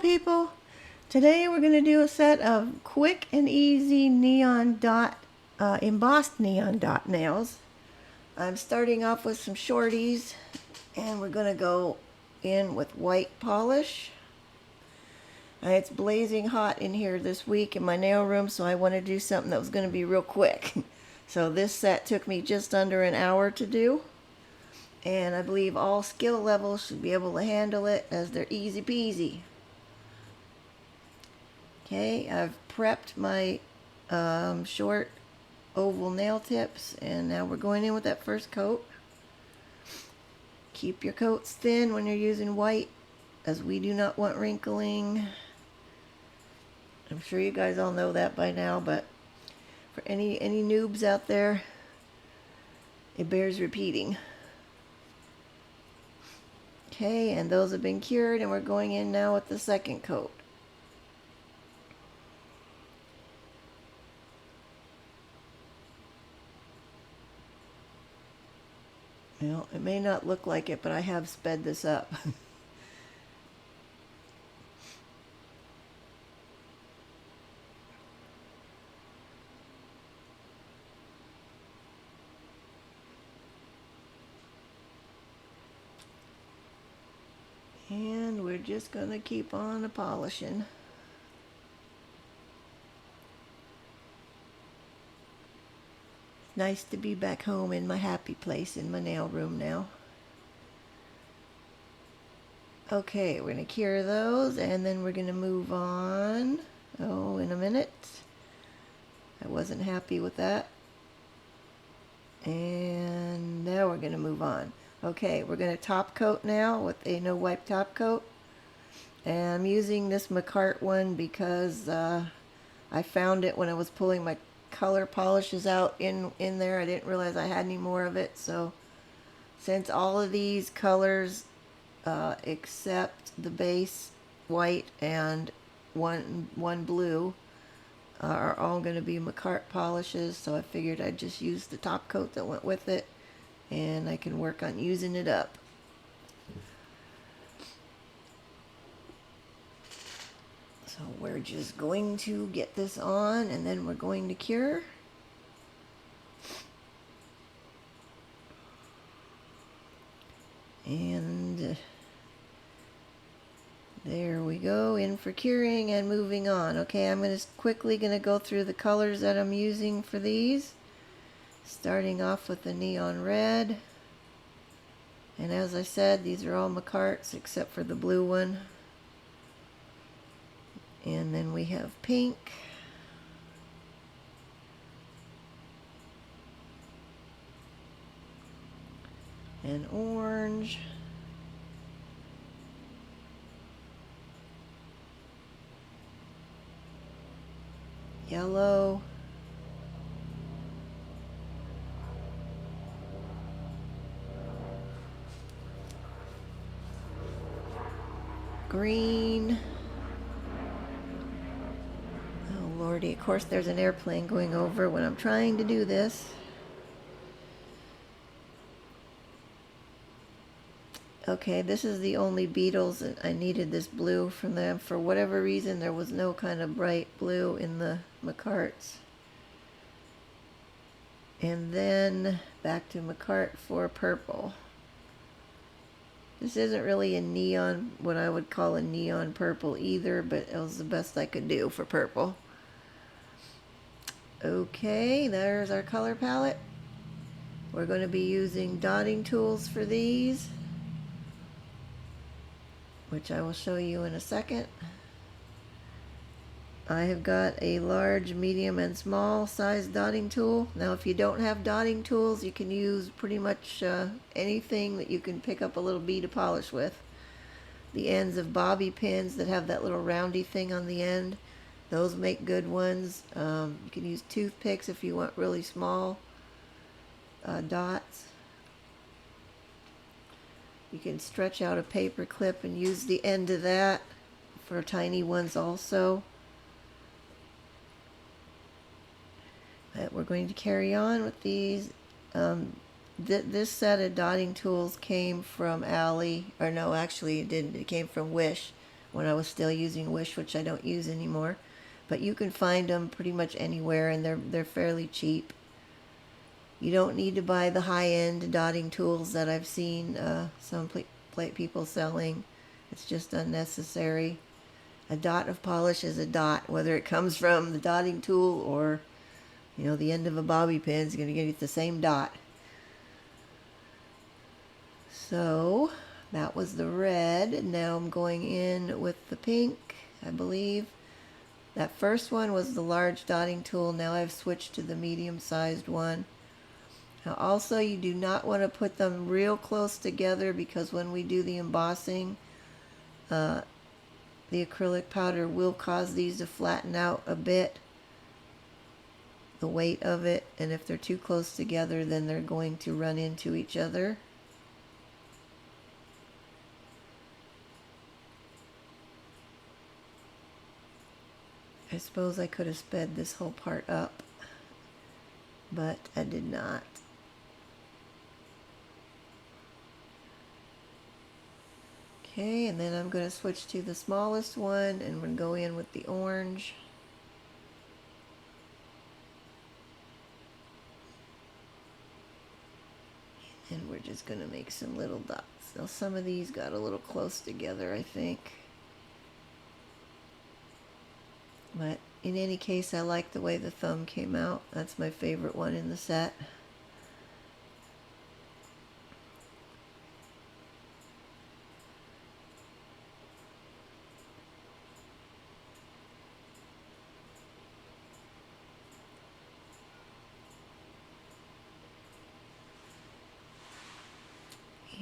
people. Today we're going to do a set of quick and easy neon dot, embossed neon dot nails. I'm starting off with some shorties, and we're going to go in with white polish. It's blazing hot in here this week in my nail room, so I want to do something that was going to be real quick. So this set took me just under an hour to do, and I believe all skill levels should be able to handle it as they're easy peasy. Okay, I've prepped my short oval nail tips, and now we're going in with that first coat. Keep your coats thin when you're using white, as we do not want wrinkling. I'm sure you guys all know that by now, but for any noobs out there, it bears repeating. Okay, and those have been cured, and we're going in now with the second coat. Well, it may not look like it, but I have sped this up. And we're just going to keep on polishing. Nice to be back home in my happy place in my nail room now. Okay, we're going to cure those, and then we're going to move on. Oh, in a minute. I wasn't happy with that. And now we're going to move on. Okay, we're going to top coat now with a no wipe top coat. And I'm using this Makartt one because I found it when I was pulling my color polishes out in there. I didn't realize I had any more of it. So since all of these colors except the base white and one blue are all going to be Makartt polishes, so I figured I'd just use the top coat that went with it, and I can work on using it up. So we're just going to get this on, and then we're going to cure. And there we go, in for curing and moving on. Okay, I'm quickly going to go through the colors that I'm using for these. Starting off with the neon red. And as I said, these are all Makartts except for the blue one. And then we have pink. And orange. Yellow. Green. Oh lordy, of course there's an airplane going over when I'm trying to do this. Okay, this is the only Beetles, and I needed this blue from them. For whatever reason, there was no kind of bright blue in the Makartts. And then back to Makartt for purple. This isn't really a neon, what I would call a neon purple either, but it was the best I could do for purple. Okay, there's our color palette. We're going to be using dotting tools for these, which I will show you in a second. I have got a large, medium, and small size dotting tool. Now if you don't have dotting tools, you can use pretty much anything that you can pick up a little bead of polish with. The ends of bobby pins that have that little roundy thing on the end, those make good ones. You can use toothpicks if you want really small dots. You can stretch out a paper clip and use the end of that for tiny ones also. But we're going to carry on with these. This set of dotting tools came from Allie, or no, actually it didn't. It came from Wish. when I was still using Wish, which I don't use anymore. But you can find them pretty much anywhere, and they're fairly cheap. You don't need to buy the high-end dotting tools that I've seen some people selling. It's just unnecessary. A dot of polish is a dot, whether it comes from the dotting tool or, you know, the end of a bobby pin is going to give you the same dot. So that was the red, and now I'm going in with the pink, I believe. That first one was the large dotting tool. Now I've switched to the medium-sized one. Now also, you do not want to put them real close together, because when we do the embossing, the acrylic powder will cause these to flatten out a bit, the weight of it, and if they're too close together, then they're going to run into each other. I suppose I could have sped this whole part up, but I did not. Okay, and then I'm going to switch to the smallest one, and we're going to go in with the orange. And we're just going to make some little dots. Now some of these got a little close together, I think. But in any case, I like the way the thumb came out. That's my favorite one in the set.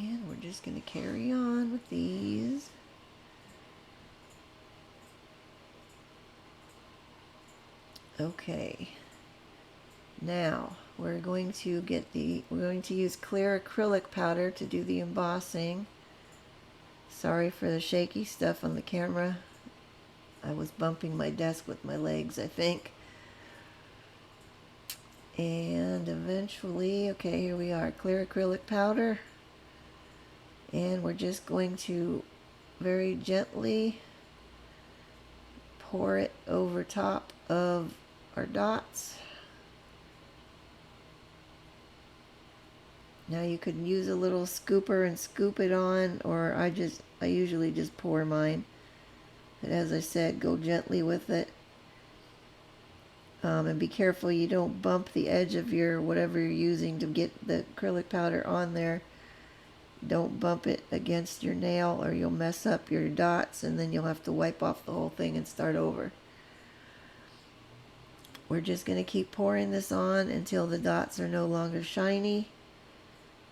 And we're just going to carry on with these. Okay. Now we're going to use clear acrylic powder to do the embossing. Sorry for the shaky stuff on the camera. I was bumping my desk with my legs, I think. And eventually, okay, here we are, clear acrylic powder. And we're just going to very gently pour it over top of our dots. Now you could use a little scooper and scoop it on, or I usually just pour mine. But as I said, go gently with it. And be careful you don't bump the edge of your whatever you're using to get the acrylic powder on there. Don't bump it against your nail, or you'll mess up your dots, and then you'll have to wipe off the whole thing and start over. We're just going to keep pouring this on until the dots are no longer shiny.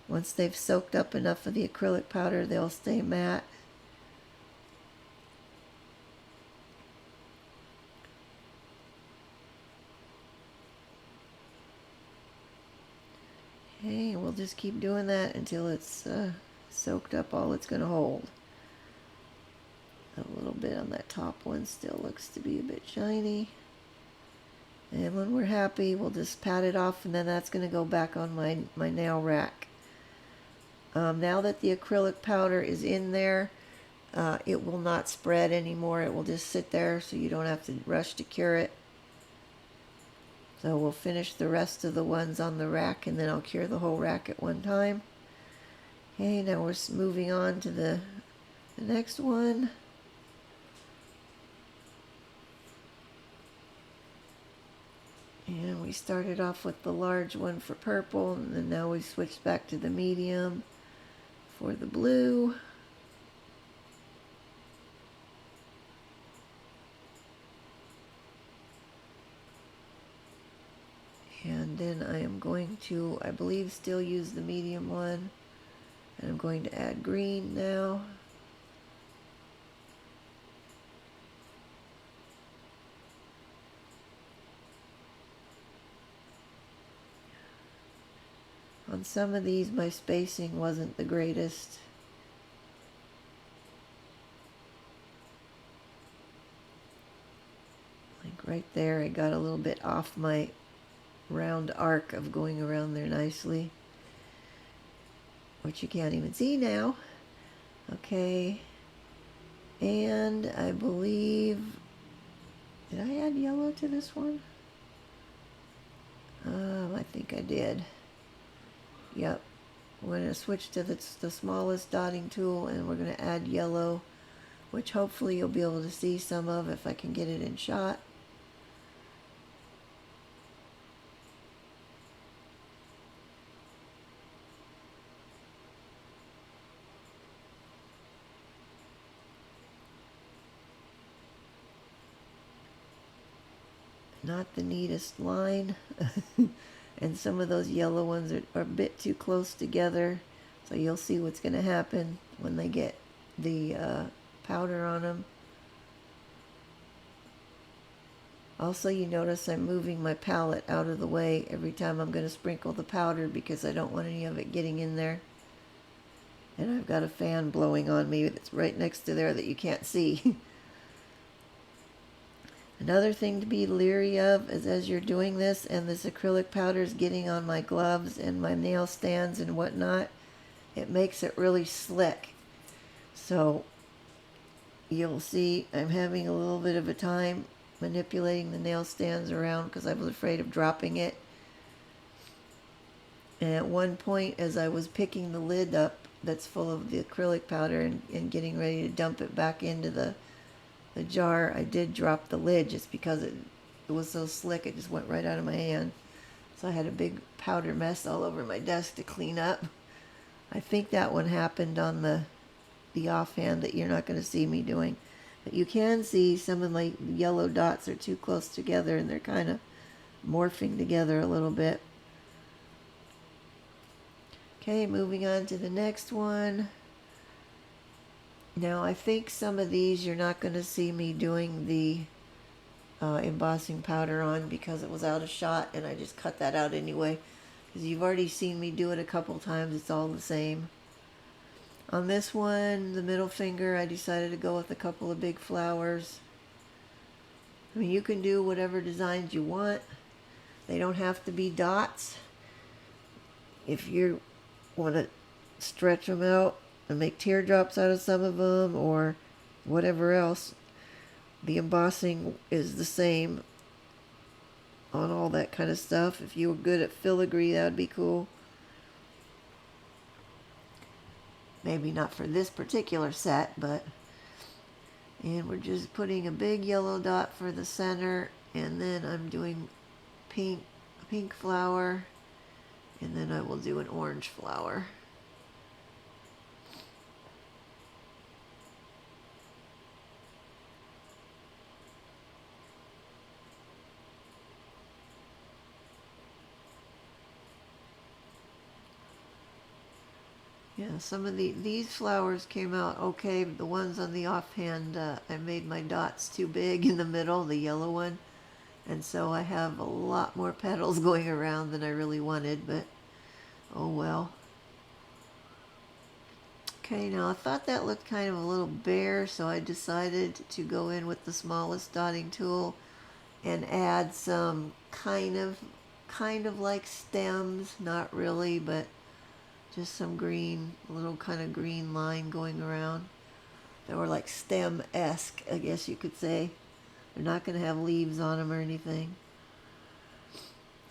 Once they've soaked up enough of the acrylic powder, they'll stay matte. Okay, we'll just keep doing that until it's soaked up all it's going to hold. A little bit on that top one still looks to be a bit shiny. And when we're happy, we'll just pat it off, and then that's going to go back on my nail rack. Now that the acrylic powder is in there, it will not spread anymore. It will just sit there, so you don't have to rush to cure it. So we'll finish the rest of the ones on the rack, and then I'll cure the whole rack at one time. Okay, now we're moving on to the next one. And we started off with the large one for purple, and then now we switched back to the medium for the blue. And then I am going to, I believe, still use the medium one. And I'm going to add green now. On some of these, my spacing wasn't the greatest. Like right there, I got a little bit off my round arc of going around there nicely, which you can't even see now. Okay. And I believe, did I add yellow to this one? I think I did. Yep. We're going to switch to the smallest dotting tool, and we're going to add yellow, which hopefully you'll be able to see some of if I can get it in shot. Not the neatest line. And some of those yellow ones are a bit too close together. So you'll see what's going to happen when they get the powder on them. Also, you notice I'm moving my palette out of the way every time I'm going to sprinkle the powder because I don't want any of it getting in there. And I've got a fan blowing on me that's right next to there that you can't see. Another thing to be leery of is as you're doing this and this acrylic powder is getting on my gloves and my nail stands and whatnot, it makes it really slick. So you'll see I'm having a little bit of a time manipulating the nail stands around because I was afraid of dropping it. And at one point, as I was picking the lid up that's full of the acrylic powder and getting ready to dump it back into the jar, I did drop the lid just because it was so slick it just went right out of my hand. So I had a big powder mess all over my desk to clean up. I think that one happened on the offhand that you're not going to see me doing. But you can see some of my yellow dots are too close together and they're kind of morphing together a little bit. Okay, moving on to the next one. Now I think some of these you're not going to see me doing the embossing powder on because it was out of shot and I just cut that out anyway. Because you've already seen me do it a couple times, it's all the same. On this one, the middle finger, I decided to go with a couple of big flowers. I mean, you can do whatever designs you want. They don't have to be dots. If you want to stretch them out and make teardrops out of some of them or whatever else, the embossing is the same on all that kind of stuff. If you were good at filigree, that would be cool. Maybe not for this particular set, but... And we're just putting a big yellow dot for the center, and then I'm doing a pink flower, and then I will do an orange flower. Yeah, some of these flowers came out okay. The ones on the offhand, I made my dots too big in the middle, the yellow one. And so I have a lot more petals going around than I really wanted, but oh well. Okay, now I thought that looked kind of a little bare, so I decided to go in with the smallest dotting tool and add some kind of like stems, not really, but just some green, a little kind of green line going around. They were like stem-esque, I guess you could say. They're not going to have leaves on them or anything.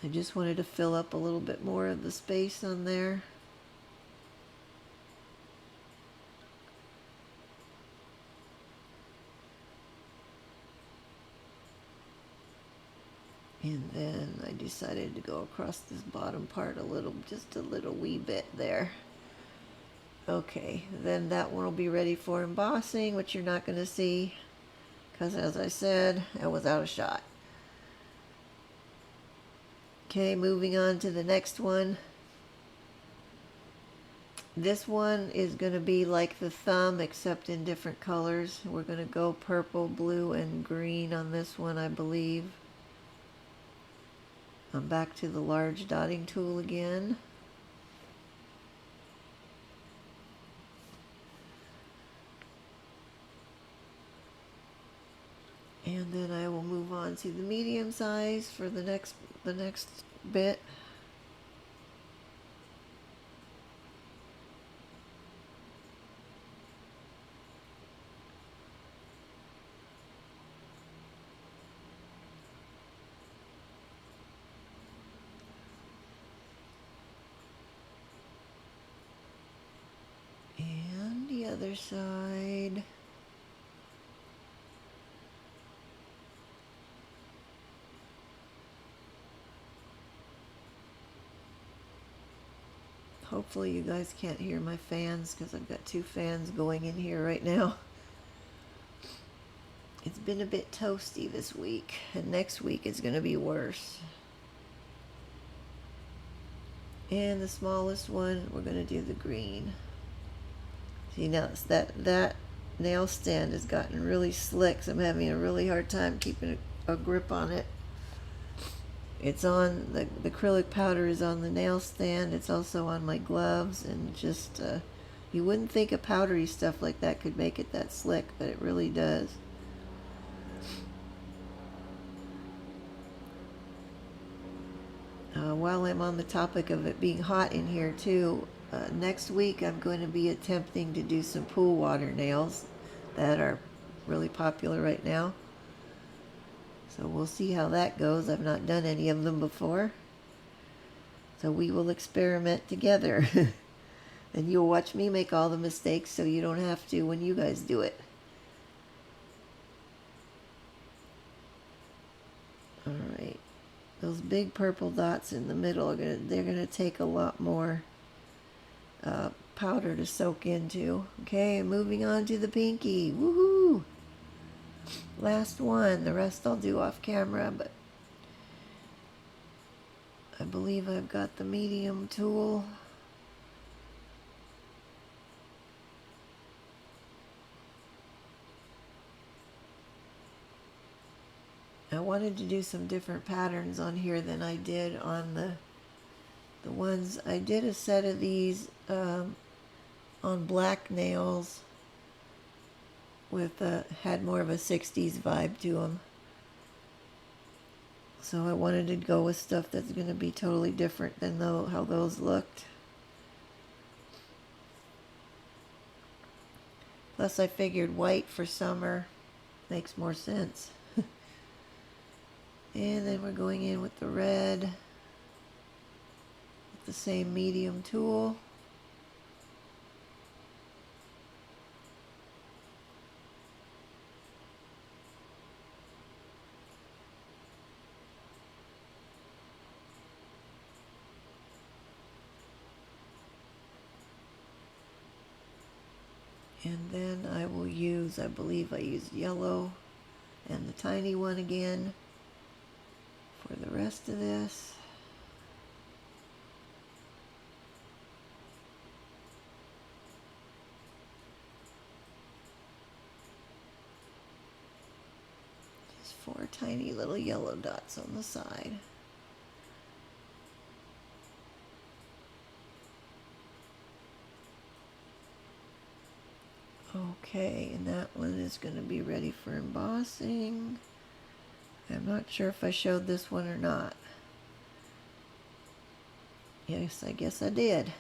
I just wanted to fill up a little bit more of the space on there. And then I decided to go across this bottom part a little, just a little wee bit there. Okay, then that one will be ready for embossing, which you're not going to see because, as I said, I was out of shot. Okay, moving on to the next one. This one is going to be like the thumb, except in different colors. We're going to go purple, blue, and green on this one, I believe. I'm back to the large dotting tool again. And then I will move on to the medium size for the next bit. other side. Hopefully you guys can't hear my fans because I've got 2 fans going in here right now. It's been a bit toasty this week, and next week it's going to be worse. And the smallest one, we're going to do the green. See, now that nail stand has gotten really slick, so I'm having a really hard time keeping a grip on it. It's on, the acrylic powder is on the nail stand. It's also on my gloves, and just, you wouldn't think a powdery stuff like that could make it that slick, but it really does. While I'm on the topic of it being hot in here too, next week I'm going to be attempting to do some pool water nails that are really popular right now. So we'll see how that goes. I've not done any of them before. So we will experiment together. And you'll watch me make all the mistakes so you don't have to when you guys do it. Alright. Those big purple dots in the middle they're gonna take a lot more powder to soak into. Okay, moving on to the pinky. Woohoo! Last one. The rest I'll do off camera, but I believe I've got the medium tool. I wanted to do some different patterns on here than I did on the ones. I did a set of these on black nails with had more of a 60s vibe to them. So I wanted to go with stuff that's going to be totally different than how those looked. Plus I figured white for summer makes more sense. And then we're going in with the red with the same medium tool. And then I will use, I believe I used yellow and the tiny one again for the rest of this. Just 4 tiny little yellow dots on the side. Okay, and that one is going to be ready for embossing. I'm not sure if I showed this one or not. Yes, I guess I did.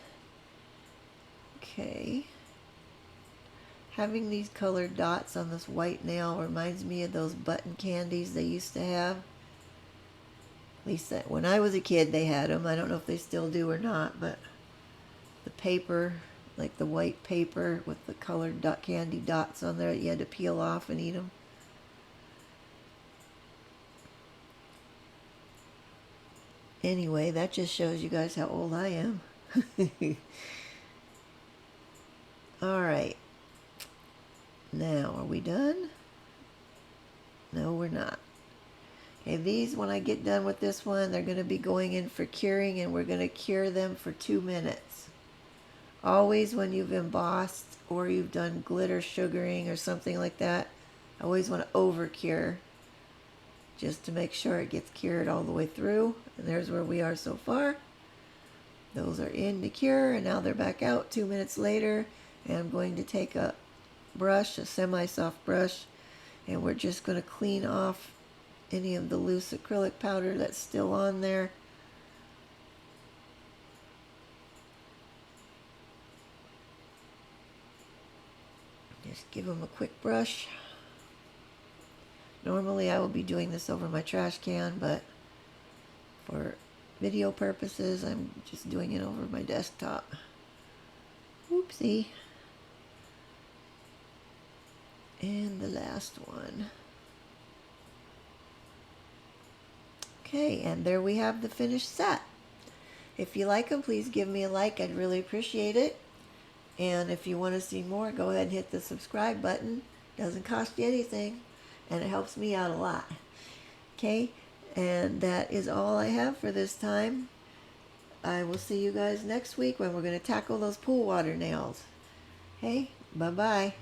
Okay. Having these colored dots on this white nail reminds me of those button candies they used to have. At least when I was a kid they had them. I don't know if they still do or not, but the paper, like the white paper with the colored candy dots on there, you had to peel off and eat them. Anyway, that just shows you guys how old I am. Alright. Now, are we done? No, we're not. Okay, these, when I get done with this one, they're going to be going in for curing, and we're going to cure them for 2 minutes. Always when you've embossed or you've done glitter sugaring or something like that, I always want to over cure just to make sure it gets cured all the way through. And there's where we are so far. Those are in to cure, and now they're back out 2 minutes later. And I'm going to take a brush, a semi-soft brush, and we're just going to clean off any of the loose acrylic powder that's still on there. Just give them a quick brush. Normally I will be doing this over my trash can, but for video purposes I'm just doing it over my desktop. Oopsie. And the last one. Okay, and there we have the finished set. If you like them, please give me a like. I'd really appreciate it. And if you want to see more, go ahead and hit the subscribe button. Doesn't cost you anything, and it helps me out a lot. Okay, and that is all I have for this time. I will see you guys next week when we're going to tackle those pool water nails. Hey, bye-bye.